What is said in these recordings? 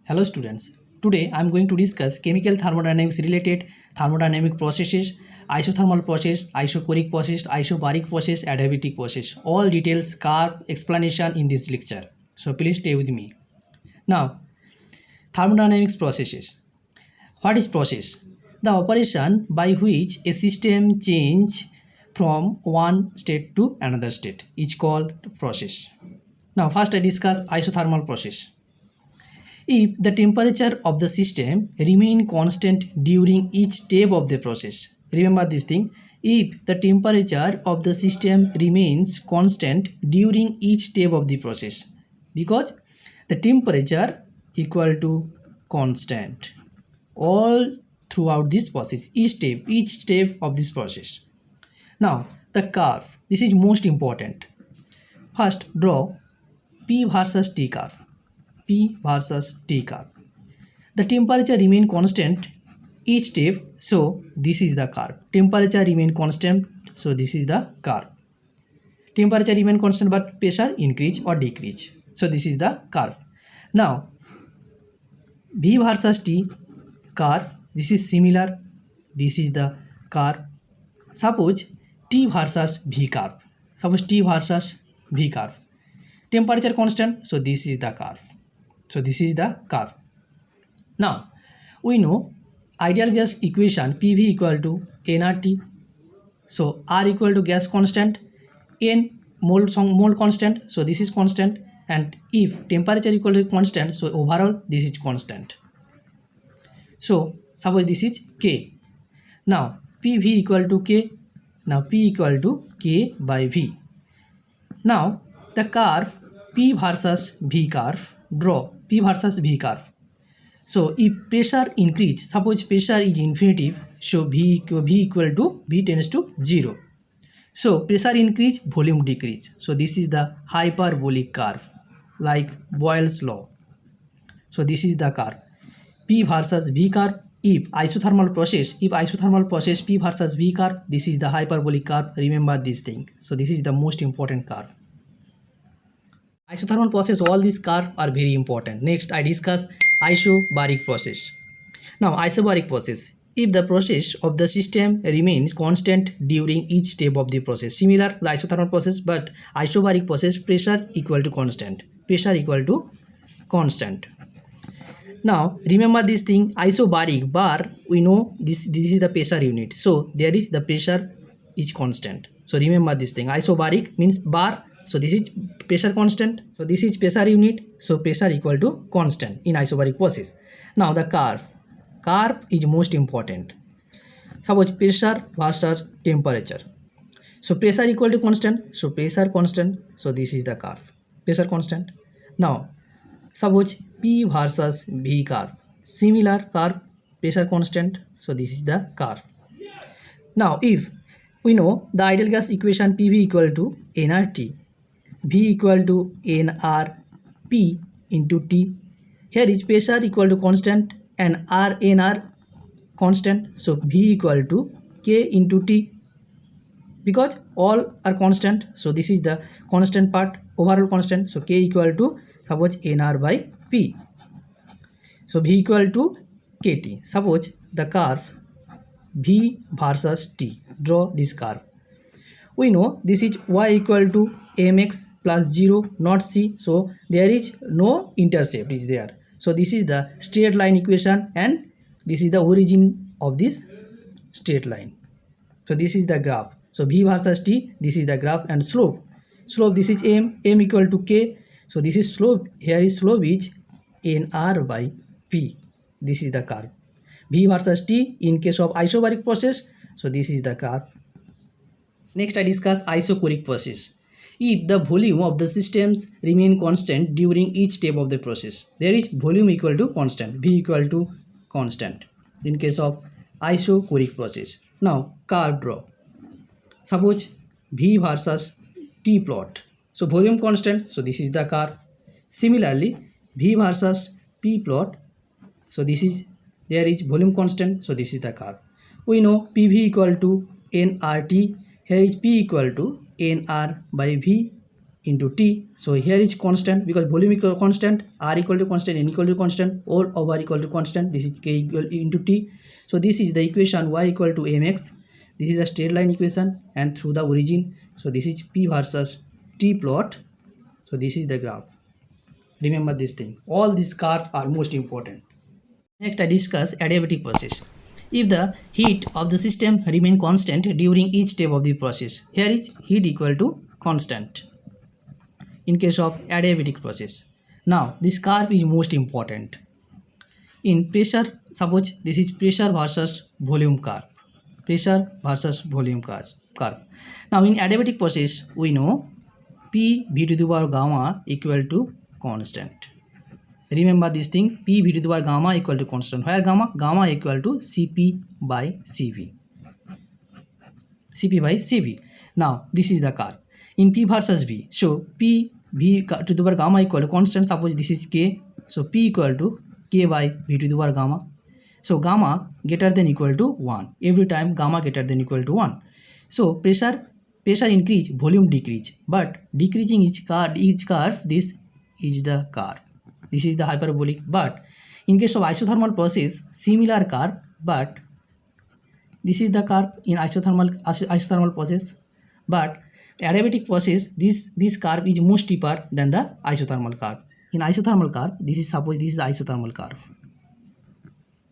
Hello students, today I am going to discuss chemical thermodynamics related thermodynamic processes, isothermal process, isochoric process, isobaric process, adiabatic process. All details, curve, explanation in this lecture. So please stay with me. Now, thermodynamics processes. What is process? The operation by which a system change from one state to another state is called process. Now first I discuss isothermal process. If the temperature of the system remain constant during each step of the process, remember this thing, if the temperature of the system remains constant during each step of the process, because the temperature equal to constant all throughout this process, each step of this process. Now the curve, this is most important. First draw P versus T curve. P versus T curve. The temperature remain constant each step, so this is the curve. Temperature remain constant, so this is the curve. Temperature remain constant but pressure increase or decrease, so this is the curve. Now V versus T curve, this is similar, this is the curve. Suppose T versus V curve. Suppose T versus V curve. Temperature constant, so this is the curve. So this is the curve. Now we know ideal gas equation PV equal to nRT. So R equal to gas constant, N mole constant, so this is constant, and if temperature equal to constant, so overall this is constant. So suppose this is K. Now PV equal to K. Now P equal to K by V. Now the curve P versus V curve, draw P versus V curve. So if pressure increase, suppose pressure is infinitive, so V tends to 0. So pressure increase, volume decrease. So this is the hyperbolic curve, like Boyle's law. So this is the curve P versus V curve. If isothermal process P versus V curve, this is the hyperbolic curve. Remember this thing. So this is the most important curve. Isothermal process, all these curves are very important. Next I discuss isobaric process. Now isobaric process, if the process of the system remains constant during each step of the process, similar the isothermal process, but isobaric process, pressure equal to constant. Now remember this thing, isobaric, bar, we know this is the pressure unit, so there is the pressure is constant. So remember this thing, isobaric means bar, so this is pressure constant, so this is pressure unit, so pressure equal to constant in isobaric process. Now the curve is most important. Suppose pressure versus temperature, so pressure equal to constant, so pressure constant, so this is the curve, pressure constant. Now suppose P versus V curve, similar curve, pressure constant, so this is the curve. Now if we know the ideal gas equation PV equal to nRT, V equal to nRP into T, here is pressure equal to constant and nR constant, so V equal to K into T, because all are constant, so this is the constant part, overall constant, so K equal to suppose nR by P, so V equal to KT. Suppose the curve V versus T, draw this curve. We know this is y equal to mx plus 0 not c, so there is no intercept is there, so this is the straight line equation and this is the origin of this straight line. So this is the graph, so V versus T, this is the graph, and slope this is m equal to k, so this is slope, here is slope is nR by P, this is the curve V versus T in case of isobaric process, so this is the curve. Next I discuss isochoric process. If the volume of the systems remain constant during each step of the process, there is volume equal to constant, V equal to constant in case of isochoric process. Now curve draw. Suppose V versus T plot, so volume constant, so this is the curve. Similarly V versus P plot, so this is, there is volume constant, so this is the curve. We know PV equal to nRT, here is P equal to nR by V, into T. So here is constant because volume equal constant, R equal to constant, N equal to constant, all over equal to constant. This is K equal into T. So this is the equation y equal to mx. This is a straight line equation and through the origin. So this is P versus T plot. So this is the graph. Remember this thing. All these curves are most important. Next I discuss adiabatic process. If the heat of the system remain constant during each step of the process, here is heat equal to constant in case of adiabatic process. Now this curve is most important. In pressure, suppose this is pressure versus volume curve. Pressure versus volume curve. Now in adiabatic process we know P v to the power gamma equal to constant. Remember this thing, P v to the power gamma equal to constant. Where gamma? Gamma equal to Cp by Cv. Cp by Cv. Now this is the curve. In P versus V, so P v to the power gamma equal to constant. Suppose this is K, so P equal to K by v to the power gamma. So gamma greater than equal to 1. Every time gamma greater than equal to 1. So pressure increase, volume decrease, but decreasing each curve, this is the curve. This is the hyperbolic. But in case of isothermal process, similar curve, but this is the curve in isothermal process. But adiabatic process, this curve is more steeper than the isothermal curve. In isothermal curve, suppose this is isothermal curve.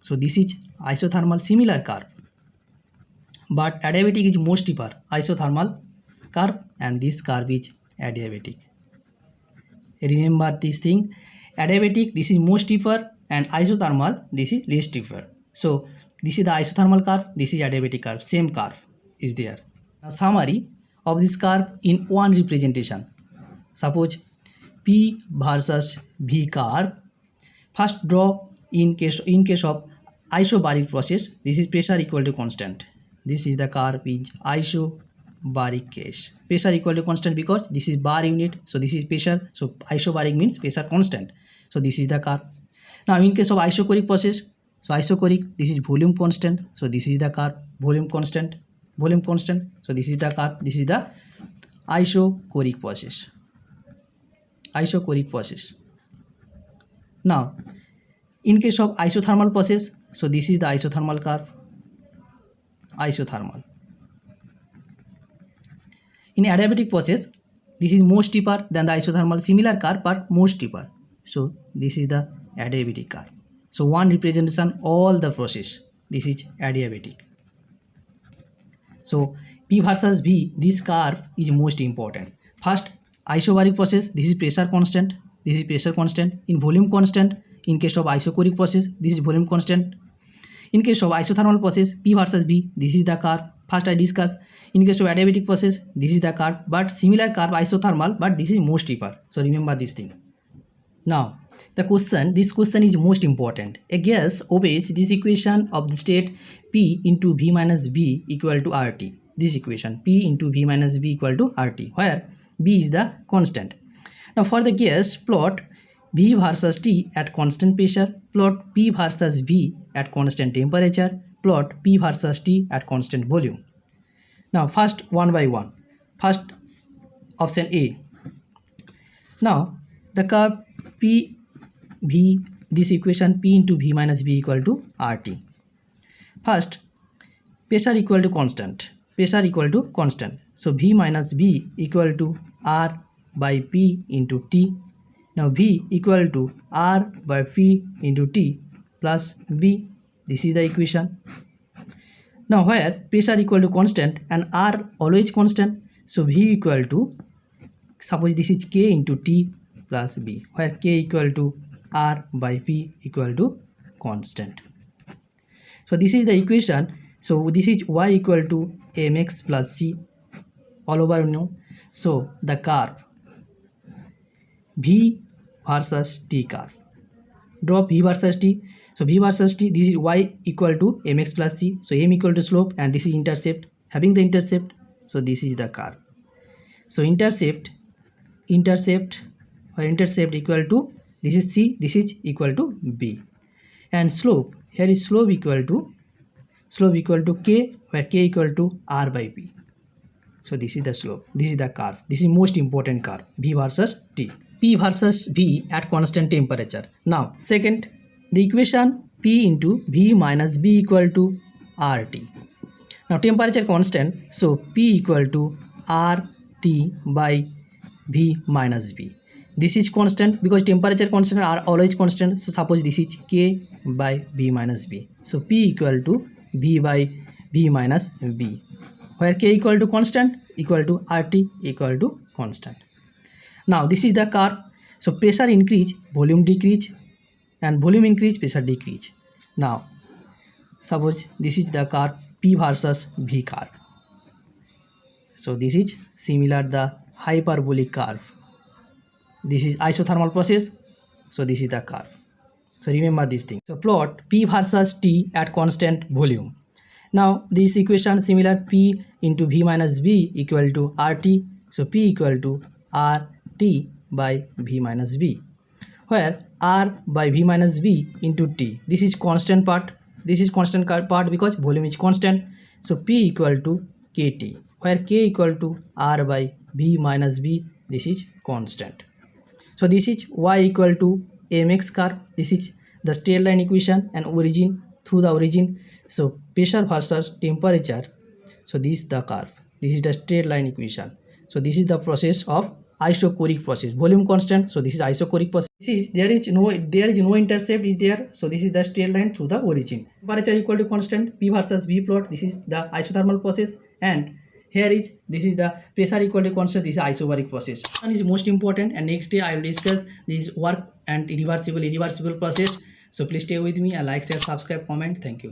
So this is isothermal similar curve. But adiabatic is more steeper isothermal curve, and this curve is adiabatic. Remember this thing. Adiabatic, this is more steeper, and isothermal, this is less steeper. So this is the isothermal curve, this is adiabatic curve, same curve is there. Now summary of this curve in one representation. Suppose P versus V curve. First draw in case of isobaric process. This is pressure equal to constant. This is the curve is isobaric case. Pressure equal to constant because this is bar unit, so this is pressure. So isobaric means pressure constant. So this is the curve. Now in case of isochoric process, so isochoric, this is volume constant. So this is the curve, volume constant. So this is the curve. This is the isochoric process. Now in case of isothermal process, so this is the isothermal curve. Isothermal. In adiabatic process, this is more steeper than the isothermal, similar curve but more steeper. So this is the adiabatic curve. So one representation all the process. This is adiabatic. So P versus V, this curve is most important. First isobaric process, this is pressure constant. This is pressure constant. In volume constant. In case of isochoric process, this is volume constant. In case of isothermal process, P versus V, this is the curve. First I discuss. In case of adiabatic process, this is the curve, but similar curve isothermal, but this is more steeper. So remember this thing. Now this question is most important. A gas obeys this equation of the state P into V minus V equal to RT. This equation P into V minus V equal to RT, where V is the constant. Now for the gas, plot V versus T at constant pressure, plot P versus V at constant temperature, plot P versus T at constant volume. Now first one by one. First option A. Now the curve P V, this equation P into V minus V equal to RT. First pressure equal to constant. So V minus V equal to R by P into T. Now V equal to R by P into T plus V. This is the equation. Now where pressure equal to constant and R always constant, so V equal to, suppose this is K into T plus B, where K equal to R by P equal to constant. So this is the equation. So this is Y equal to mx plus c, all over now. So the curve V versus T curve. Draw V versus T. So V versus T, this is Y equal to mx plus c. So m equal to slope and this is intercept. Having the intercept, so this is the curve. So intercept equal to, this is c, this is equal to b. And slope, here is slope equal to k, where k equal to r by p. So this is the slope. This is the curve. This is most important curve, V versus T. P versus V at constant temperature. Now second, the equation P into V minus B equal to RT. Now temperature constant, so P equal to RT by V minus B. This is constant because temperature constant are always constant. So suppose this is K by V minus B. So P equal to V by V minus B, where K equal to constant equal to RT equal to constant. Now this is the curve. So pressure increase, volume decrease, and volume increase, pressure decrease. Now suppose this is the curve P versus V curve. So this is similar the hyperbolic curve. This is isothermal process. So this is the curve. So remember this thing. So plot P versus T at constant volume. Now this equation similar, P into V minus B equal to RT. So P equal to RT by V minus B, where R by V minus B into T. This is constant part. This is constant part because volume is constant. So P equal to KT, where K equal to R by V minus B. This is constant. So this is Y equal to mx curve. This is the straight line equation and origin through the origin. So pressure versus temperature. So this is the curve. This is the straight line equation. So this is the process of isochoric process. Volume constant. So this is isochoric process. There is no intercept is there. So this is the straight line through the origin. Temperature equal to constant. P versus V plot. This is the isothermal process, and here is this is the pressure equal to constant. This is isobaric process. One is most important, and next day I will discuss this work and irreversible process. So please stay with me and like, share, subscribe, comment. Thank you.